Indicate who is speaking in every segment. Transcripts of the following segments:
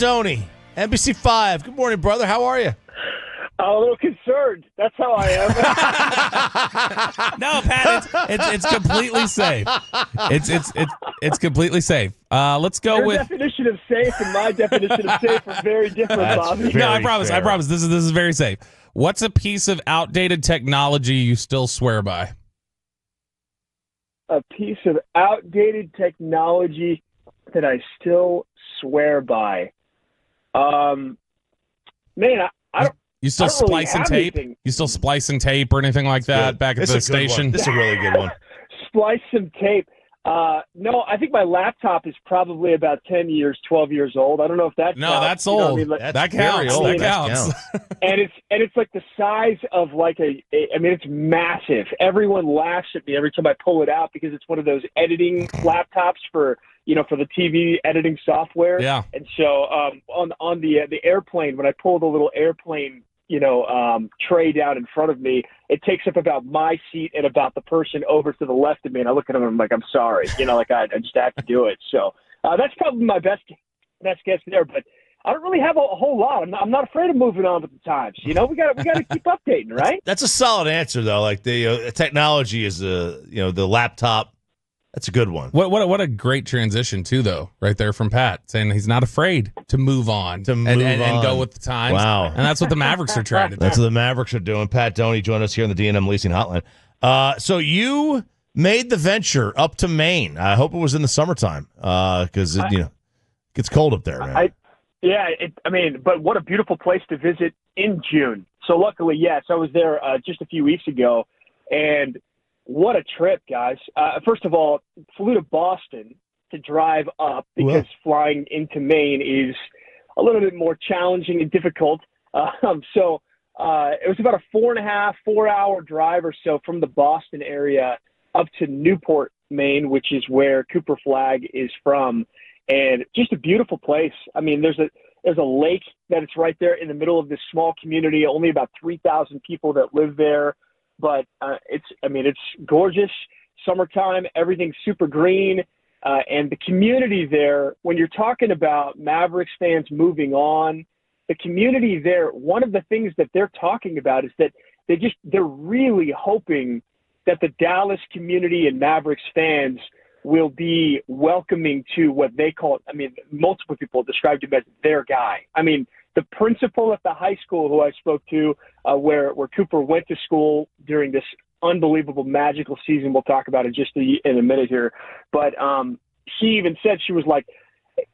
Speaker 1: Doney, NBC5. Good morning, brother. How are you?
Speaker 2: I'm a little concerned. That's how I
Speaker 3: am. No, Pat, it's completely safe. It's completely safe. Let's go
Speaker 2: Your
Speaker 3: with
Speaker 2: definition of safe and my definition of safe are very different, Bobby.
Speaker 3: No, I promise. Fair. I promise. This is very safe. What's a piece of outdated technology you still swear by?
Speaker 2: A piece of outdated technology that I still swear by. Man, I don't.
Speaker 3: You still splice
Speaker 2: really
Speaker 3: and tape?
Speaker 2: Anything.
Speaker 3: You still splice and tape or anything like that back at the station?
Speaker 1: This is a really good one.
Speaker 2: Splice some tape. No, I think my laptop is probably about 10 years, 12 years old. I don't know if that counts.
Speaker 3: That's old. You know
Speaker 2: I mean? Like,
Speaker 3: that counts.
Speaker 1: Old.
Speaker 3: That counts.
Speaker 2: and it's like the size of like it's massive. Everyone laughs at me every time I pull it out because it's one of those editing laptops for the TV editing software.
Speaker 3: Yeah.
Speaker 2: And so on the airplane, when I pull the little airplane tray down in front of me, it takes up about my seat and about the person over to the left of me. And I look at him and I'm like, I'm sorry. I just have to do it. So that's probably my best guess there. But I don't really have a whole lot. I'm not afraid of moving on with the times. We got to keep updating, right?
Speaker 1: That's a solid answer, though. Like the technology is the laptop. That's a good one.
Speaker 3: What a great transition too, though, right there from Pat, saying he's not afraid to move on and go with the times.
Speaker 1: Wow,
Speaker 3: and that's what the Mavericks are trying to do.
Speaker 1: That's what the Mavericks are doing. Pat Doney joined us here on the D&M Leasing Hotline. So you made the venture up to Maine. I hope it was in the summertime because it gets cold up there, man.
Speaker 2: But what a beautiful place to visit in June. So luckily, yes, I was there just a few weeks ago, and what a trip, guys. First of all, flew to Boston to drive up because flying into Maine is a little bit more challenging and difficult. So it was about a 4.5-4-hour drive or so from the Boston area up to Newport, Maine, which is where Cooper Flagg is from. And just a beautiful place. I mean, there's a lake that it's right there in the middle of this small community, only about 3,000 people that live there. But it's gorgeous, summertime, everything's super green, and the community there, when you're talking about Mavericks fans moving on, the community there, one of the things that they're talking about is that they're really hoping that the Dallas community and Mavericks fans will be welcoming to what they call, multiple people described him as their guy. The principal at the high school who I spoke to, where Cooper went to school during this unbelievable, magical season we'll talk about in a minute here. But she even said, she was like,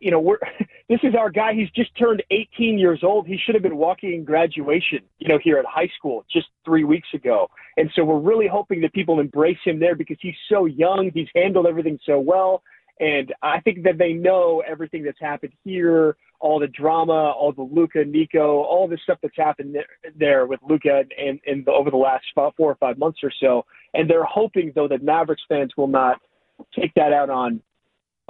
Speaker 2: this is our guy. He's just turned 18 years old. He should have been walking in graduation, here at high school just 3 weeks ago. And so we're really hoping that people embrace him there because he's so young. He's handled everything so well. And I think that they know everything that's happened here, all the drama, all the Luka, Nico, all the stuff that's happened there with Luka and over the last 4 or 5 months or so. And they're hoping, though, that Mavericks fans will not take that out on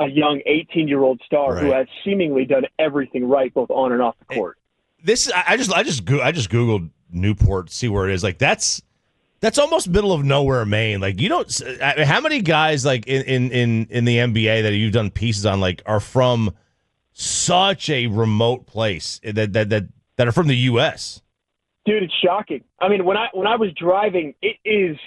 Speaker 2: a young 18-year-old star who has seemingly done everything right, both on and off the court.
Speaker 1: I just Googled Newport to see where it is. Like that's almost middle of nowhere, Maine. Like how many guys like in the NBA that you've done pieces on like are from such a remote place that are from the U.S.
Speaker 2: Dude, it's shocking. When I was driving, it is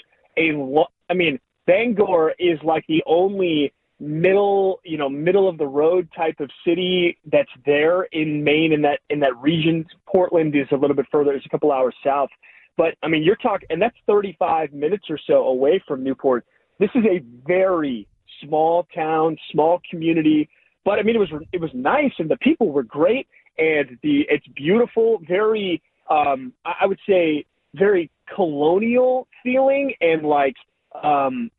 Speaker 2: Bangor is like the only middle of the road type of city that's there in Maine in that region. Portland is a little bit further. It's a couple hours south. But, you're talking – and that's 35 minutes or so away from Newport. This is a very small town, small community. But, it was nice, and the people were great, and it's beautiful, very I would say very colonial feeling and,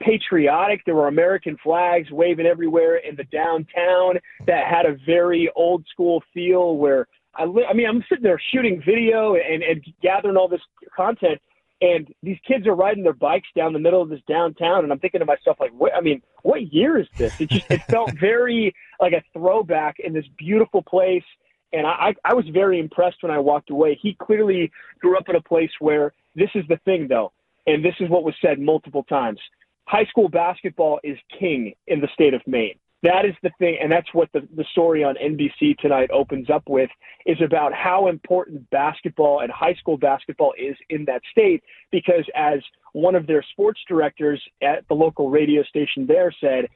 Speaker 2: patriotic. There were American flags waving everywhere in the downtown that had a very old-school feel where – I'm sitting there shooting video and gathering all this content, and these kids are riding their bikes down the middle of this downtown, and I'm thinking to myself, what year is this? It felt very like a throwback in this beautiful place, and I was very impressed when I walked away. He clearly grew up in a place where this is the thing, though, and this is what was said multiple times. High school basketball is king in the state of Maine. That is the thing, and that's what the story on NBC tonight opens up with, is about how important basketball and high school basketball is in that state, because as one of their sports directors at the local radio station there said,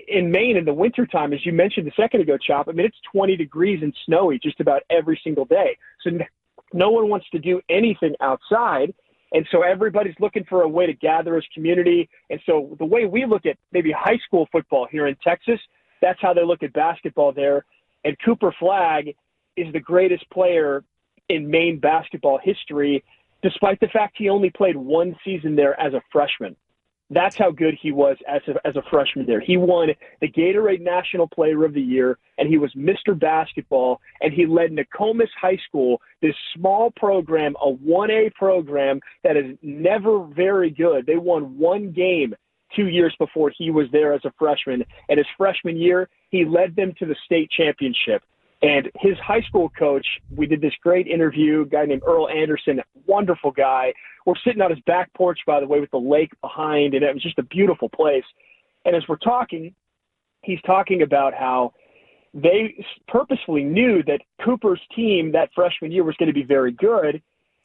Speaker 2: in Maine in the wintertime, as you mentioned a second ago, Chop, I mean, it's 20 degrees and snowy just about every single day. So no one wants to do anything outside. And so everybody's looking for a way to gather as community. And so the way we look at maybe high school football here in Texas, that's how they look at basketball there. And Cooper Flagg is the greatest player in Maine basketball history, despite the fact he only played one season there as a freshman. That's how good he was as a freshman there. He won the Gatorade National Player of the Year, and he was Mr. Basketball, and he led Nokomis High School, this small program, a 1A program that is never very good. They won one game 2 years before he was there as a freshman, and his freshman year, he led them to the state championship. And his high school coach, we did this great interview, a guy named Earl Anderson, wonderful guy. We're sitting on his back porch, by the way, with the lake behind, and it was just a beautiful place. And as we're talking, he's talking about how they purposefully knew that Cooper's team that freshman year was going to be very good.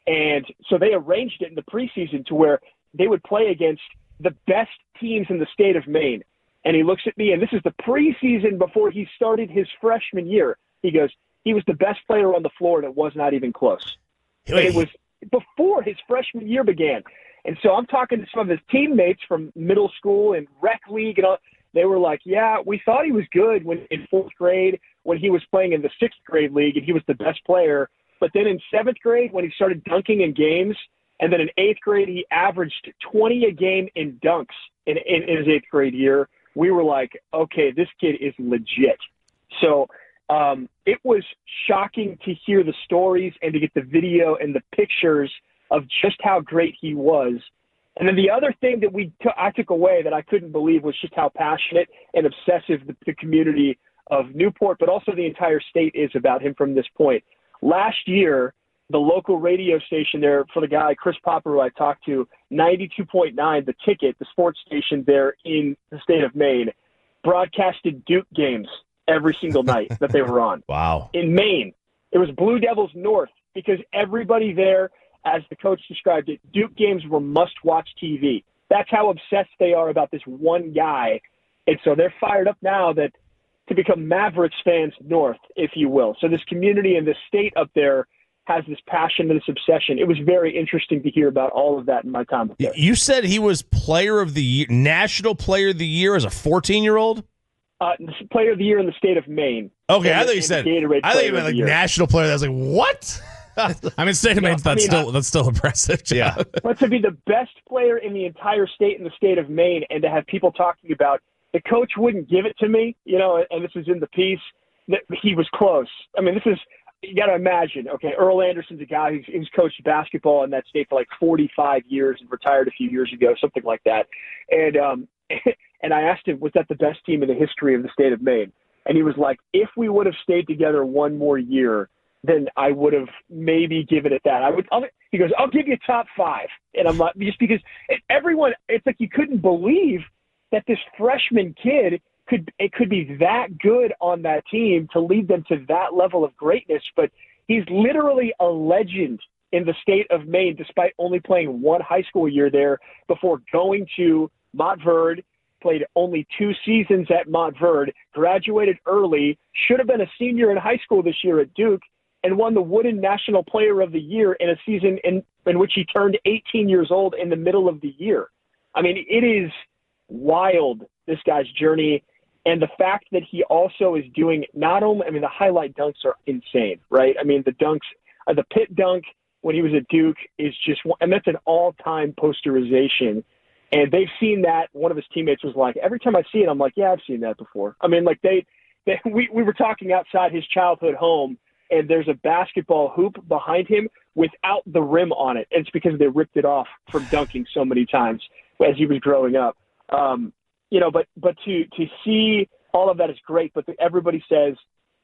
Speaker 2: And so they arranged it in the preseason to where they would play against the best teams in the state of Maine. And he looks at me, and this is the preseason before he started his freshman year. He goes, he was the best player on the floor, and it was not even close. And it was before his freshman year began. And so I'm talking to some of his teammates from middle school and rec league, and all. They were like, yeah, we thought he was good when in fourth grade when he was playing in the sixth grade league, and he was the best player. But then in seventh grade, when he started dunking in games, and then in eighth grade, he averaged 20 a game in dunks in his eighth grade year. We were like, okay, this kid is legit. So it was shocking to hear the stories and to get the video and the pictures of just how great he was. And then the other thing that I took away that I couldn't believe was just how passionate and obsessive the community of Newport, but also the entire state is about him from this point. Last year, the local radio station there for the guy, Chris Popper, who I talked to, 92.9, the ticket, the sports station there in the state of Maine, broadcasted Duke games every single night that they were on.
Speaker 1: Wow.
Speaker 2: In Maine, it was Blue Devils North, because everybody there, as the coach described it, Duke games were must-watch TV. That's how obsessed they are about this one guy. And so they're fired up now to become Mavericks fans north, if you will. So this community and this state up there has this passion and this obsession. It was very interesting to hear about all of that in my time up there.
Speaker 1: You said he was player of the year, national player of the year as a 14-year-old?
Speaker 2: Player of the year in the state of Maine.
Speaker 1: Okay, I thought you said
Speaker 2: Gatorade
Speaker 1: I thought you meant like
Speaker 2: year.
Speaker 1: national player. I was like, what?
Speaker 3: I mean, state of Maine, that's still impressive.
Speaker 1: Yeah.
Speaker 2: But to be the best player in the entire state in the state of Maine, and to have people talking about the coach wouldn't give it to me, and this is in the piece, that he was close. I mean, you got to imagine, okay, Earl Anderson's a guy who's coached basketball in that state for like 45 years and retired a few years ago, something like that. And I asked him, was that the best team in the history of the state of Maine? And he was like, if we would have stayed together one more year, then I would have maybe given it that. He goes, I'll give you top 5. And I'm like, just because everyone, it's like you couldn't believe that this freshman kid could be that good on that team to lead them to that level of greatness. But he's literally a legend in the state of Maine, despite only playing one high school year there before going to Montverde, played only 2 seasons at Montverde, graduated early, should have been a senior in high school this year at Duke, and won the Wooden National Player of the Year in a season in which he turned 18 years old in the middle of the year. I mean, it is wild, this guy's journey. And the fact that he also is doing not only, I mean, the highlight dunks are insane, right? I mean, the dunks, the pit dunk when he was at Duke is just, and that's an all-time posterization. And they've seen that. One of his teammates was like, every time I see it, I'm like, yeah, I've seen that before. I mean, like we were talking outside his childhood home, and there's a basketball hoop behind him without the rim on it. And it's because they ripped it off from dunking so many times as he was growing up. But to see all of that is great. But everybody says,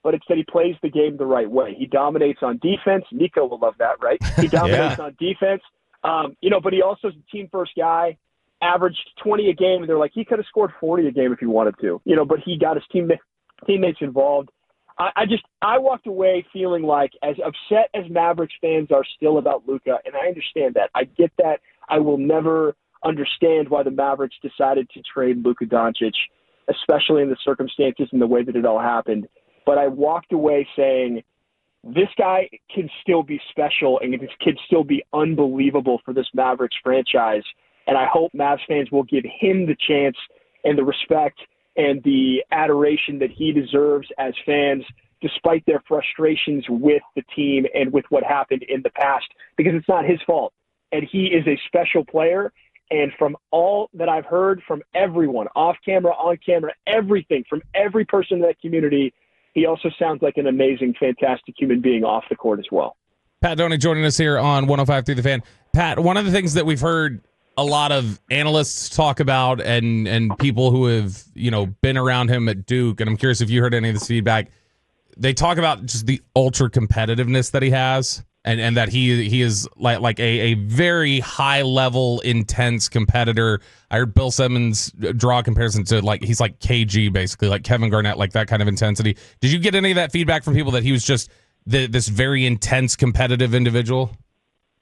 Speaker 2: but it's that he plays the game the right way. He dominates on defense. Nico will love that, right? He dominates on defense. But he also is a team first guy. averaged 20 a game, and they're like, he could have scored 40 a game if he wanted to, but he got his teammates involved. I walked away feeling like, as upset as Mavericks fans are still about Luka, and I understand that. I get that. I will never understand why the Mavericks decided to trade Luka Doncic, especially in the circumstances and the way that it all happened. But I walked away saying, this guy can still be special and can still be unbelievable for this Mavericks franchise. And I hope Mavs fans will give him the chance and the respect and the adoration that he deserves as fans, despite their frustrations with the team and with what happened in the past, because it's not his fault. And he is a special player. And from all that I've heard from everyone, off camera, on camera, everything, from every person in that community, he also sounds like an amazing, fantastic human being off the court as well.
Speaker 3: Pat Doney joining us here on 105.3 The Fan. Pat, one of the things that we've heard a lot of analysts talk about and people who have, been around him at Duke, and I'm curious if you heard any of this feedback, they talk about just the ultra competitiveness that he has and that he is like a very high level, intense competitor. I heard Bill Simmons draw a comparison to he's like KG, basically, like Kevin Garnett, like that kind of intensity. Did you get any of that feedback from people that he was just this very intense, competitive individual?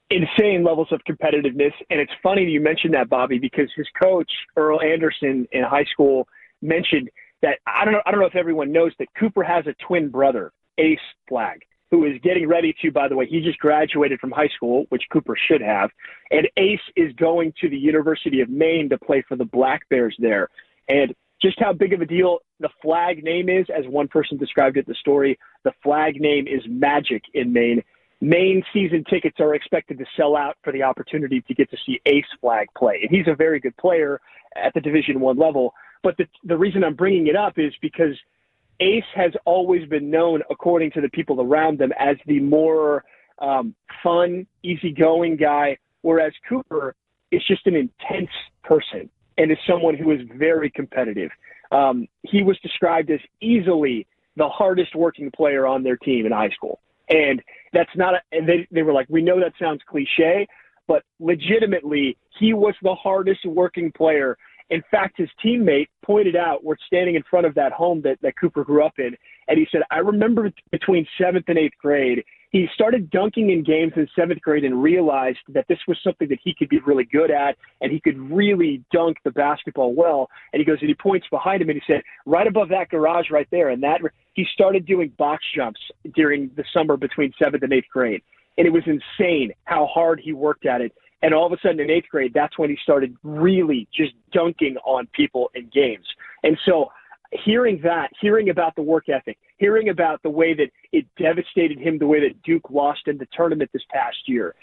Speaker 2: Insane levels of competitiveness. And it's funny you mentioned that, Bobby, because his coach, Earl Anderson, in high school mentioned that, I don't know if everyone knows that Cooper has a twin brother, Ace Flagg, who is getting ready to, by the way, he just graduated from high school, which Cooper should have. And Ace is going to the University of Maine to play for the Black Bears there. And just how big of a deal the Flagg name is, as one person described it in the story, the Flagg name is magic in Maine. Maine season tickets are expected to sell out for the opportunity to get to see Ace Flagg play. And he's a very good player at the Division I level. But the reason I'm bringing it up is because Ace has always been known, according to the people around them, as the more fun, easygoing guy, whereas Cooper is just an intense person and is someone who is very competitive. He was described as easily the hardest working player on their team in high school. And that's not and they were like, we know that sounds cliche, but legitimately, he was the hardest working player. In fact, his teammate pointed out, we're standing in front of that home that Cooper grew up in, and he said, I remember between 7th and 8th grade, he started dunking in games in 7th grade and realized that this was something that he could be really good at, and he could really dunk the basketball well. And he goes, and he points behind him, and he said, right above that garage right there, and that he started doing box jumps during the summer between 7th and 8th grade. And it was insane how hard he worked at it. And all of a sudden in 8th grade, that's when he started really just dunking on people in games. And so hearing about the work ethic, hearing about the way that it devastated him, the way that Duke lost in the tournament this past year,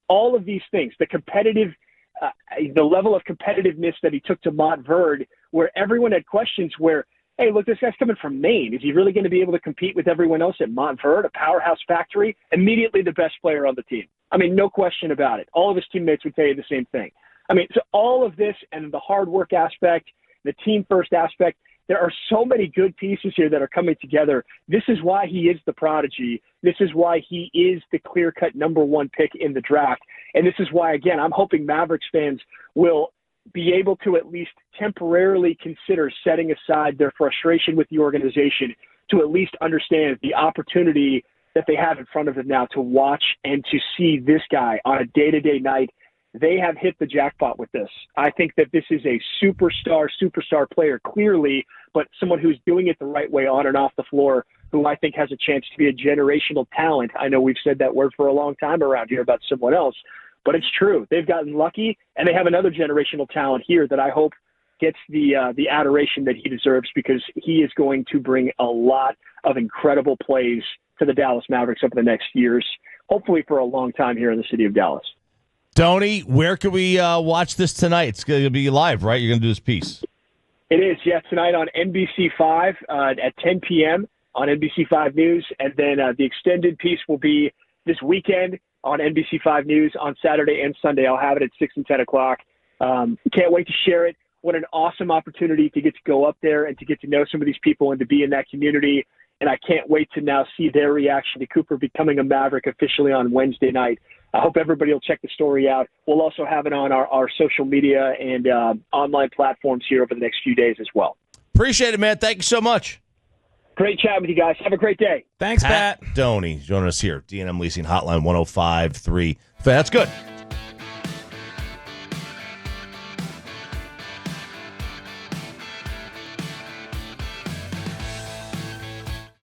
Speaker 2: all of these things, the level of competitiveness that he took to Montverde, where everyone had questions where, hey, look, this guy's coming from Maine. Is he really going to be able to compete with everyone else at Montverde, a powerhouse factory? Immediately the best player on the team. I mean, no question about it. All of his teammates would tell you the same thing. I mean, so all of this and the hard work aspect, the team first aspect, there are so many good pieces here that are coming together. This is why he is the prodigy. This is why he is the clear-cut number one pick in the draft. And this is why, again, I'm hoping Mavericks fans will be able to at least temporarily consider setting aside their frustration with the organization to at least understand the opportunity that they have in front of them now to watch and to see this guy on a day-to-day night. They have hit the jackpot with this. I think that this is a superstar player, clearly, but someone who's doing it the right way on and off the floor, who I think has a chance to be a generational talent. I know we've said that word for a long time around here about someone else, but it's true. They've gotten lucky, and they have another generational talent here that I hope gets the adoration that he deserves, because he is going to bring a lot of incredible plays to the Dallas Mavericks over the next years, hopefully for a long time here in the city of Dallas.
Speaker 1: Doney, where can we watch this tonight? It's going to be live, right? You're going to do this piece.
Speaker 2: It is, yeah, tonight on NBC5 at 10 p.m. on NBC5 News. And then the extended piece will be this weekend on NBC5 News on Saturday and Sunday. I'll have it at 6 and 10 o'clock. Can't wait to share it. What an awesome opportunity to get to go up there and to get to know some of these people and to be in that community. And I can't wait to now see their reaction to Cooper becoming a Maverick officially on Wednesday night. I hope everybody will check the story out. We'll also have it on our social media and online platforms here over the next few days as well.
Speaker 1: Appreciate it, man. Thank you so much.
Speaker 2: Great chatting with you guys. Have a great day.
Speaker 3: Thanks, Pat.
Speaker 1: Doney joining us here. D&M Leasing Hotline 105.3. That's good.